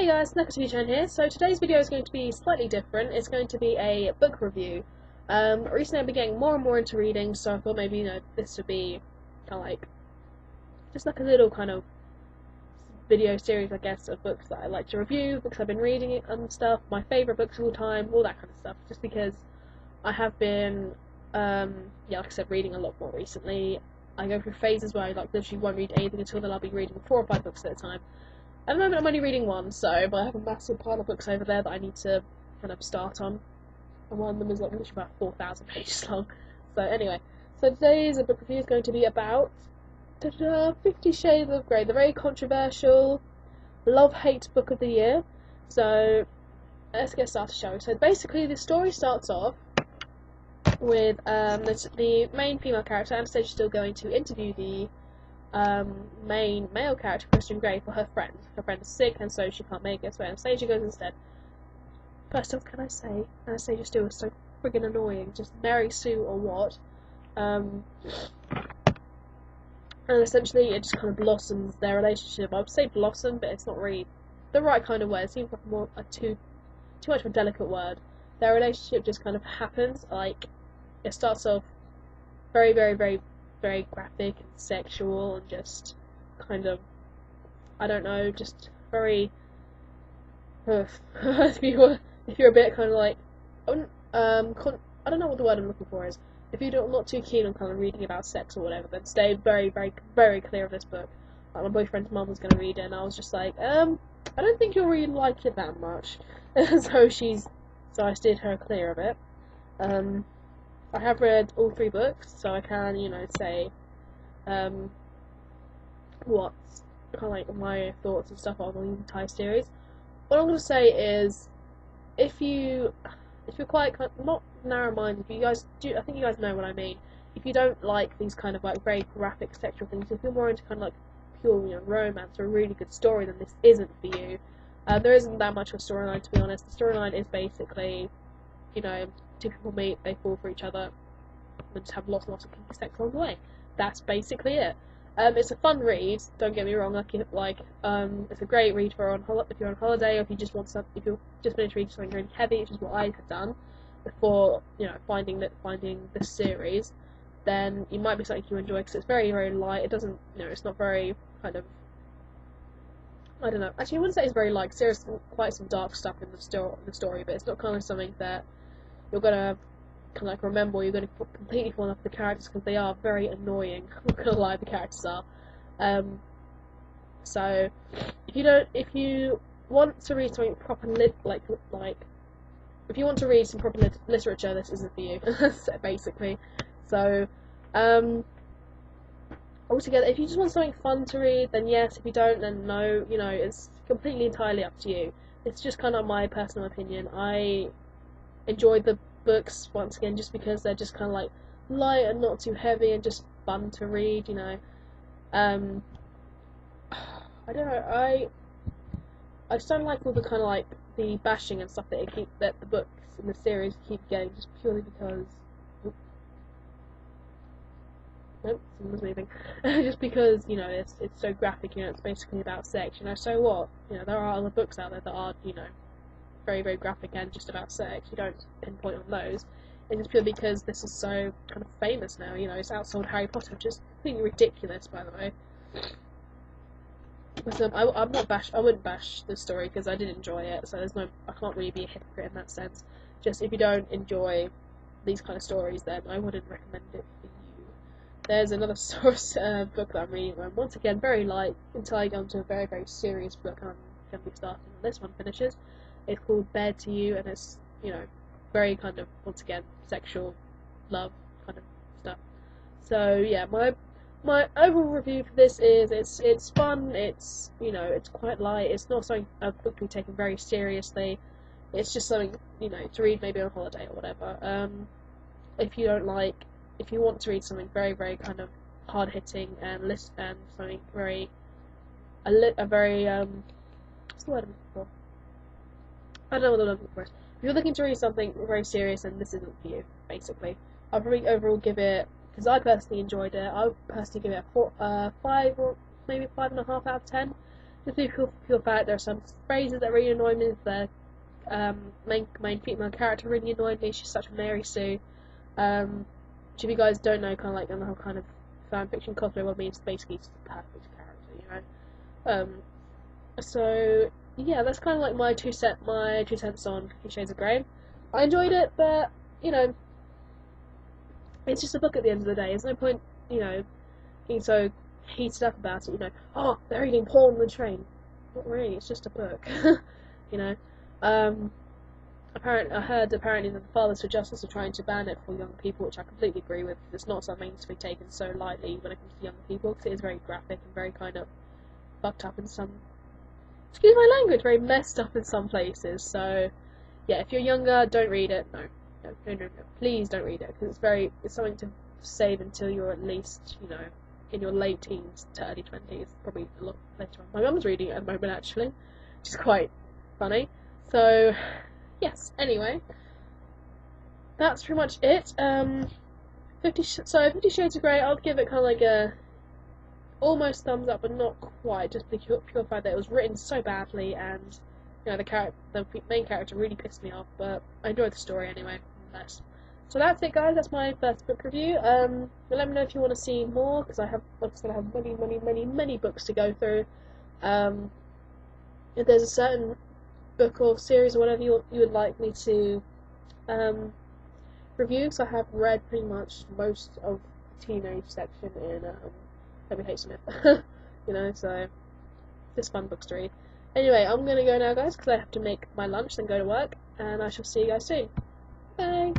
guys, Nakatomi-chan here. So today's video is going to be slightly different. It's going to be a book review. Recently I've been getting more and more into reading, so I thought maybe this would be kind of like just like a little kind of video series, I guess, of books that I like to review, books I've been reading and stuff, my favourite books of all time, all that kind of stuff. Just because I have been, like I said, reading a lot more recently. I go through phases where I literally won't read anything until then I'll be reading 4 or 5 books at a time. At the moment I'm only reading one, but I have a massive pile of books over there that I need to kind of start on. And one of them is literally about 4,000 pages long. So anyway, today's book review is going to be about 50 Shades of Grey, the very controversial love-hate book of the year. So let's get started, shall we? So basically the story starts off with the main female character, Anastasia, still going to interview the main male character, Christian Grey, for her friend. Her friend is sick and so she can't make it, so Anastasia goes instead. First off, can I say, Anastasia still is so friggin' annoying, just Mary Sue or what. And essentially it just kind of blossoms their relationship. I would say blossom, but it's not really the right kind of word. It seems like more too much of a delicate word. Their relationship just kind of happens. Like, it starts off very, very, very, very graphic and sexual and just kind of, I don't know, just very if you're a bit kind of like I don't know what the word I'm looking for is. If you're not too keen on kind of reading about sex or whatever, then stay very, very, very clear of this book. Like, my boyfriend's mum was going to read it and I was just like, I don't think you'll really like it that much. So I steered her clear of it. I have read all 3 books, so I can, say what's kind of like my thoughts and stuff on the entire series. What I'm going to say is, if you're quite not narrow-minded, I think you guys know what I mean. If you don't like these kind of like very graphic sexual things, if you're more into kind of like pure romance or a really good story, then this isn't for you. There isn't that much of a storyline, to be honest. The storyline is basically, 2 people meet, they fall for each other, and just have lots and lots of kinky sex along the way. That's basically it. It's a fun read. Don't get me wrong. It's a great read for if you're on holiday, or if you just want something. If you're just finished reading something really heavy, which is what I had done before, finding this series, then it might be something you enjoy because it's very, very light. It doesn't, it's not very kind of. I don't know. Actually, I wouldn't say it's very light. There's quite some dark stuff in the story, but it's not kind of something that you're gonna kind of like remember, or you're gonna completely fall off the characters, because they are very annoying. I'm not gonna lie, the characters are. So if you want to read something proper if you want to read some proper literature, this isn't for you. Basically. So altogether, if you just want something fun to read, then yes. If you don't, then no. It's completely entirely up to you. It's just kind of my personal opinion. I enjoyed the books once again just because they're just kind of like light and not too heavy and just fun to read. I don't know. I just don't like all the kind of like the bashing and stuff that the books in the series keep getting, just purely because. Nope, someone's moving. Just because it's so graphic. It's basically about sex. So what? There are other books out there that are very, very graphic and just about sex. You don't pinpoint on those. It's just purely because this is so kind of famous now. It's outsold Harry Potter, which is completely ridiculous, by the way. But I wouldn't bash the story because I did enjoy it. So I can't really be a hypocrite in that sense. Just if you don't enjoy these kind of stories, then I wouldn't recommend it for you. There's another book that I'm reading. Once again, very light until I go into a very, very serious book. I'm going to be starting when this one finishes. It's called Bared to You, and it's very kind of, once again, sexual love kind of stuff. So yeah, my overall review for this is it's fun. It's it's quite light. It's not something a book to be taken very seriously. It's just something to read maybe on holiday or whatever. If you want to read something very, very kind of hard hitting and something very what's the word I'm looking for? I don't know what I'm looking for. If you're looking to read something very serious, then this isn't for you, basically. I'll probably overall give it, because I personally enjoyed it, I'll personally give it a 5 or maybe 5.5 out of 10. the feel fact there are some phrases that really annoy me. The main female character really annoyed me. She's such a Mary Sue. Which if you guys don't know, kind of like the whole kind of fan fiction cosplay world means basically just a perfect character, you know. So yeah, that's kind of like my two cents on Fifty Shades of Grey. I enjoyed it, but you know, it's just a book at the end of the day. There's no point, you know, being so heated up about it. You know, oh, they're eating porn on the train. Not really. It's just a book. You know. I heard apparently that the Fathers for Justice are trying to ban it for young people, which I completely agree with. It's not something to be taken so lightly when it comes to young people, because it is very graphic and very kind of fucked up in some. Excuse my language, very messed up in some places. So, yeah, if you're younger, don't read it. No. Please don't read it, because it's something to save until you're at least, you know, in your late teens to early 20s, probably a lot later on. My mum's reading it at the moment, actually, which is quite funny. So, yes, anyway, that's pretty much it. 50 Shades of Grey, I'll give it kind of like a almost thumbs up, but not quite, just the pure fact that it was written so badly, and you know the main character really pissed me off. But I enjoyed the story anyway, nonetheless. So that's it, guys. That's my first book review. Let me know if you want to see more, because I have, like I said, I have many books to go through. If there's a certain book or series or whatever you would like me to review, because I have read pretty much most of the teenage section in W. H. Smith. You know, so just fun books to read. Anyway, I'm gonna go now, guys, because I have to make my lunch and go to work, and I shall see you guys soon. Bye.